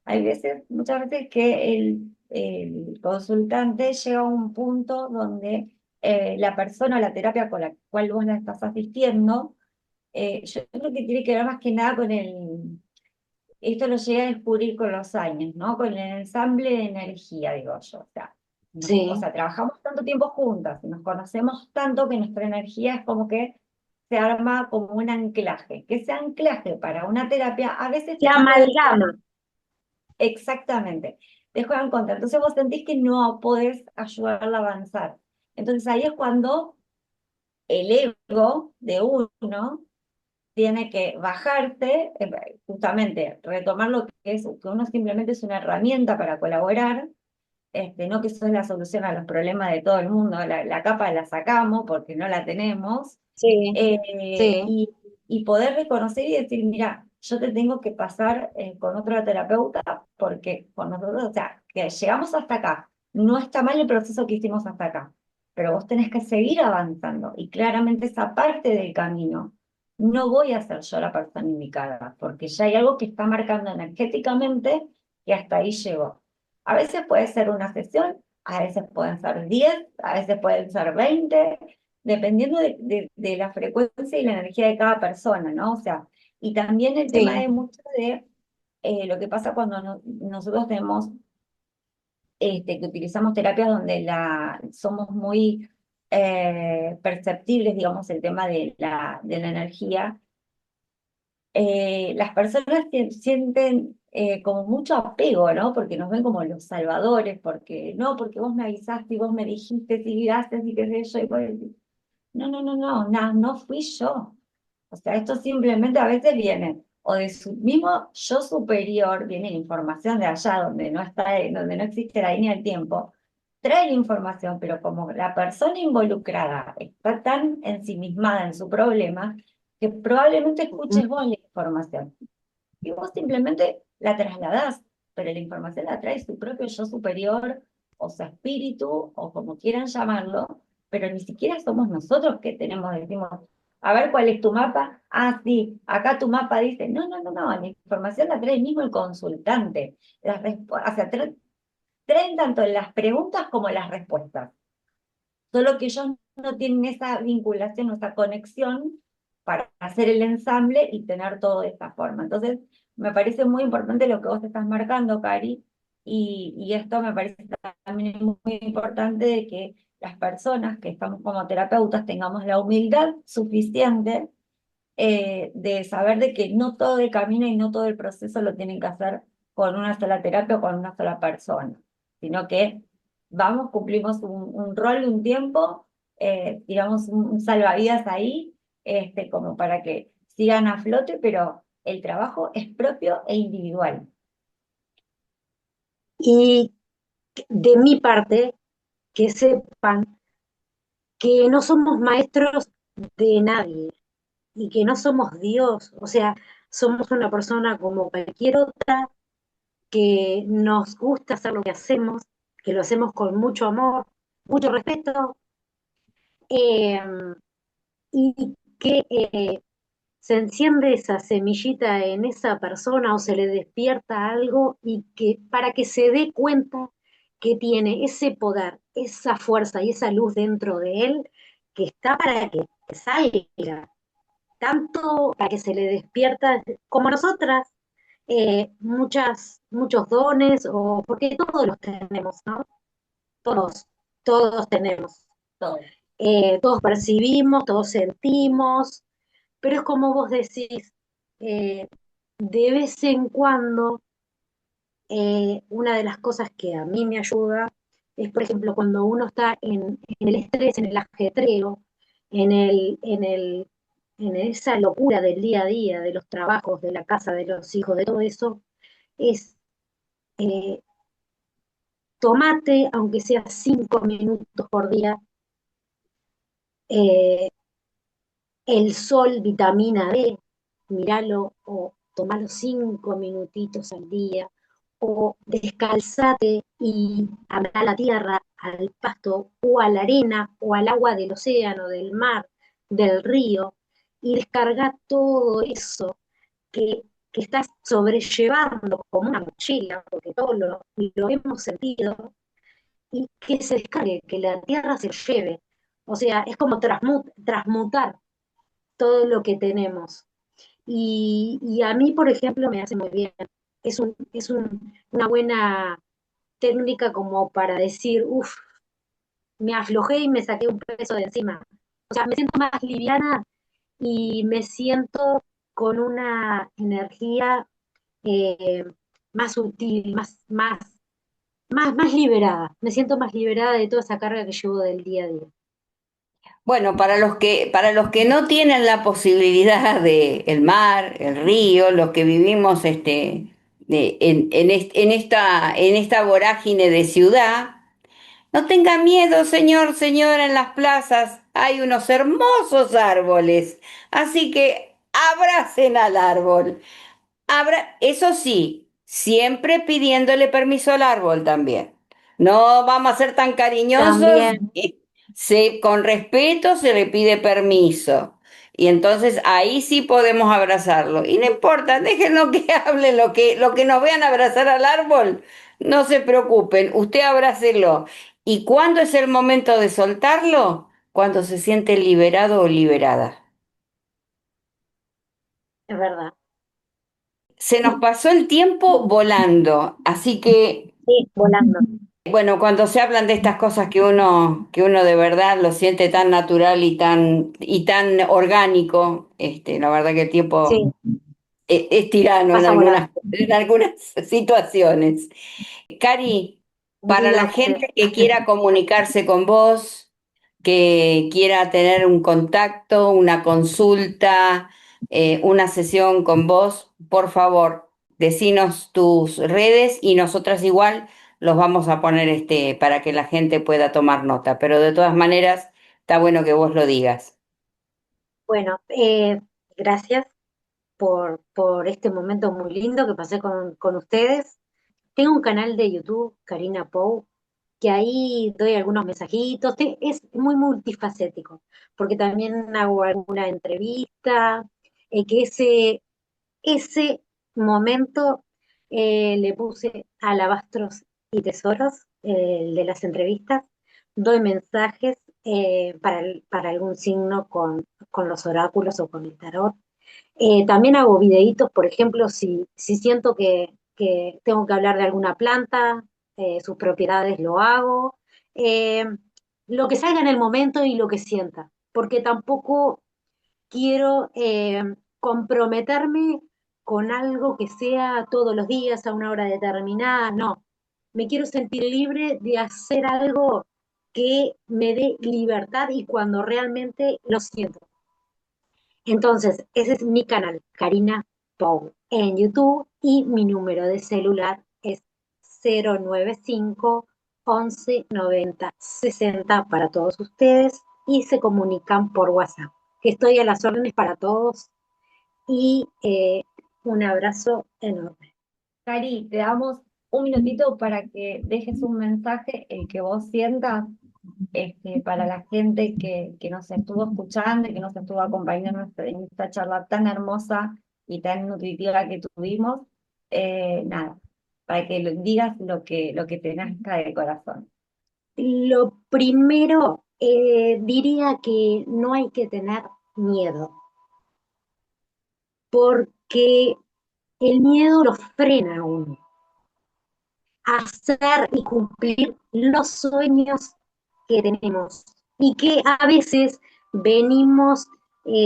hay veces, muchas veces que el consultante llega a un punto donde la persona, la terapia con la cual vos la estás asistiendo, yo creo que tiene que ver más que nada con esto lo llegué a descubrir con los años, ¿no? Con el ensamble de energía, digo yo. O sea, o sí. sea, trabajamos tanto tiempo juntas y nos conocemos tanto que nuestra energía es como que se arma como un anclaje. Que ese anclaje para una terapia a veces Se te puede amalgama. exactamente, te juegan contra. Entonces vos sentís que no podés ayudarla a avanzar. Entonces ahí es cuando el ego de uno tiene que bajarse, justamente retomar lo que es, que uno simplemente es una herramienta para colaborar, no que eso es la solución a los problemas de todo el mundo, la capa la sacamos porque no la tenemos, Sí, eh, sí, y, y poder reconocer y decir, mira, yo te tengo que pasar con otro terapeuta porque con nosotros, o sea, que llegamos hasta acá, no está mal el proceso que hicimos hasta acá, pero vos tenés que seguir avanzando y claramente esa parte del camino no voy a ser yo la persona indicada, porque ya hay algo que está marcando energéticamente que hasta ahí llegó. A veces puede ser una sesión, a veces pueden ser 10, a veces pueden ser 20, dependiendo de la frecuencia y la energía de cada persona, ¿no? O sea, y también el tema sí, de mucho de lo que pasa cuando nosotros tenemos, que utilizamos terapias donde somos muy perceptibles, digamos, el tema de la energía, las personas sienten como mucho apego, ¿no? Porque nos ven como los salvadores, porque no, porque vos me avisaste y vos me dijiste, sí, gracias y qué sé yo, y vos decís, no, no, no, no, no, no fui yo. O sea, esto simplemente a veces viene o de su mismo yo superior, viene la información de allá donde no está, donde no existe la línea del tiempo, trae la información, pero como la persona involucrada está tan ensimismada en su problema, que probablemente escuches vos la información. Y vos simplemente la trasladás, pero la información la trae su propio yo superior, o su espíritu, o como quieran llamarlo, pero ni siquiera somos nosotros que tenemos, decimos, a ver cuál es tu mapa. Ah, sí, acá tu mapa dice, no, no, no, no, la información la trae mismo el consultante. O sea, traen tanto las preguntas como las respuestas. Solo que ellos no tienen esa vinculación, esa conexión para hacer el ensamble y tener todo de esta forma. Entonces, me parece muy importante lo que vos estás marcando, Cari, y esto me parece también muy importante de que las personas que estamos como terapeutas tengamos la humildad suficiente de saber de que no todo el camino y no todo el proceso lo tienen que hacer con una sola terapia o con una sola persona, sino que vamos, cumplimos un rol, un tiempo, tiramos un salvavidas ahí, como para que sigan a flote, pero el trabajo es propio e individual. Y de mi parte, que sepan que no somos maestros de nadie y que no somos Dios, o sea, somos una persona como cualquier otra, que nos gusta hacer lo que hacemos, que lo hacemos con mucho amor, mucho respeto, eh, y que se enciende esa semillita en esa persona o se le despierta algo y que para que se dé cuenta que tiene ese poder, esa fuerza y esa luz dentro de él que está para que salga, tanto para que se le despierta como nosotras, muchos dones, o porque todos los tenemos, ¿no? Todos, todos tenemos. Todo. Todos percibimos, todos sentimos, pero es como vos decís, eh, de vez en cuando, una de las cosas que a mí me ayuda es, por ejemplo, cuando uno está en el estrés, en el ajetreo, en, el, en, el, en esa locura del día a día, de los trabajos, de la casa, de los hijos, de todo eso, es eh, tomate, aunque sea 5 minutos por día, eh, el sol, vitamina D, míralo o tomalo 5 minutitos al día, o descalzate y anda a la tierra, al pasto, o a la arena, o al agua del océano, del mar, del río, y descarga todo eso que, que estás sobrellevando como una mochila, porque todo lo hemos sentido, y que se descargue, que la tierra se lleve. O sea, es como transmutar todo lo que tenemos. Y a mí, por ejemplo, me hace muy bien. Una buena técnica como para decir, uff, me aflojé y me saqué un peso de encima. O sea, me siento más liviana y me siento con una energía eh, más sutil, más liberada. Me siento más liberada de toda esa carga que llevo del día a día. Bueno, para los que no tienen la posibilidad de el mar, el río, los que vivimos en esta vorágine de ciudad, no tenga miedo, señor, señora, en las plazas hay unos hermosos árboles, así que abracen al árbol. Eso sí, siempre pidiéndole permiso al árbol también. No vamos a ser tan cariñosos. También, Con respeto se le pide permiso. Y entonces ahí sí podemos abrazarlo. Y no importa, déjenlo que hable, lo que nos vean abrazar al árbol, no se preocupen, usted abrácelo. ¿Y cuándo es el momento de soltarlo? Cuando se siente liberado o liberada. es verdad. Se nos pasó el tiempo volando, así que Sí, volando. Bueno, cuando se hablan de estas cosas que uno de verdad lo siente tan natural y tan orgánico, la verdad que el tiempo Sí, es tirano pasa volando. en algunas situaciones. Cari, para la Dígame. gente que quiera comunicarse con vos, que quiera tener un contacto, una consulta, una sesión con vos, por favor, decinos tus redes y nosotras igual los vamos a poner para que la gente pueda tomar nota. Pero de todas maneras, está bueno que vos lo digas. Bueno, gracias por este momento muy lindo que pasé con ustedes. Tengo un canal de YouTube, Karina Pou, que ahí doy algunos mensajitos. Es muy multifacético, porque también hago alguna entrevista, que ese momento le puse alabastros y tesoros, el de las entrevistas. Doy mensajes para algún signo con los oráculos o con el tarot. También hago videitos, por ejemplo, si siento que tengo que hablar de alguna planta, sus propiedades, lo hago. Eh, lo que salga en el momento y lo que sienta, porque tampoco quiero comprometerme con algo que sea todos los días a una hora determinada, no. Me quiero sentir libre de hacer algo que me dé libertad y cuando realmente lo siento. Entonces, ese es mi canal, Karina Pou, en YouTube y mi número de celular es 095 11 90 60 para todos ustedes y se comunican por WhatsApp. Que estoy a las órdenes para todos y un abrazo enorme. Cari, te damos un minutito para que dejes un mensaje, el que vos sientas, para la gente que nos estuvo escuchando y que nos estuvo acompañando en esta charla tan hermosa y tan nutritiva que tuvimos. Nada, para que digas lo que te nazca del corazón. Lo primero, diría que no hay que tener miedo, porque el miedo lo frena a uno. Hacer y cumplir los sueños que tenemos y que a veces venimos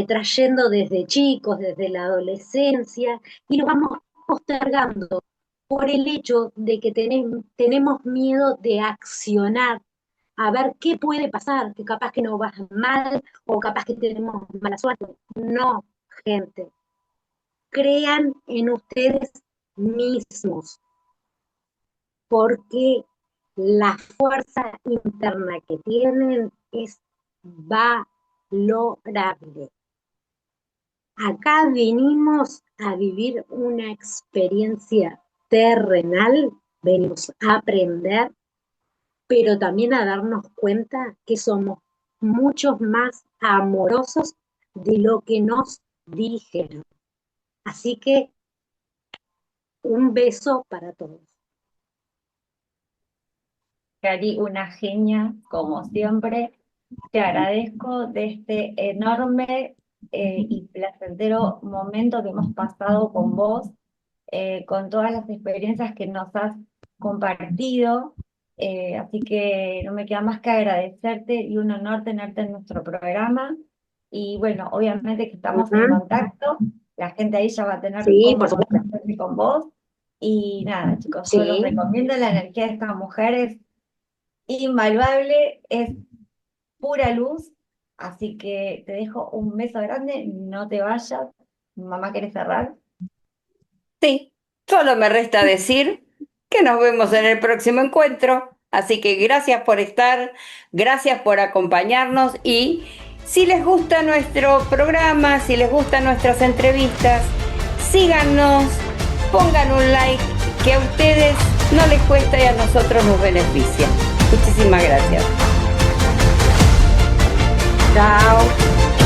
trayendo desde chicos, desde la adolescencia, y lo vamos postergando por el hecho de que tenemos miedo de accionar, a ver qué puede pasar, que capaz que nos va mal o capaz que tenemos mala suerte. No, gente, crean en ustedes mismos, porque la fuerza interna que tienen es valorable. Acá venimos a vivir una experiencia terrenal, venimos a aprender, pero también a darnos cuenta que somos muchos más amorosos de lo que nos dijeron. Así que un beso para todos. Cari, una genia, como siempre. Te agradezco de este enorme y placentero momento que hemos pasado con vos, con todas las experiencias que nos has compartido. Así que no me queda más que agradecerte y un honor tenerte en nuestro programa. Y bueno, obviamente que estamos en Ujú. contacto. La gente ahí ya va a tener Sí, cómo por supuesto. contactarse con vos. Y nada, chicos, yo los Sí. recomiendo. La energía de estas mujeres invaluable, es pura luz, así que te dejo un beso grande, no te vayas. Mamá, ¿quieres cerrar? Sí, solo me resta decir que nos vemos en el próximo encuentro. Así que gracias por estar, gracias por acompañarnos y si les gusta nuestro programa, si les gustan nuestras entrevistas, síganos, pongan un like que a ustedes no les cuesta y a nosotros nos beneficia. Muchísimas gracias. Chao.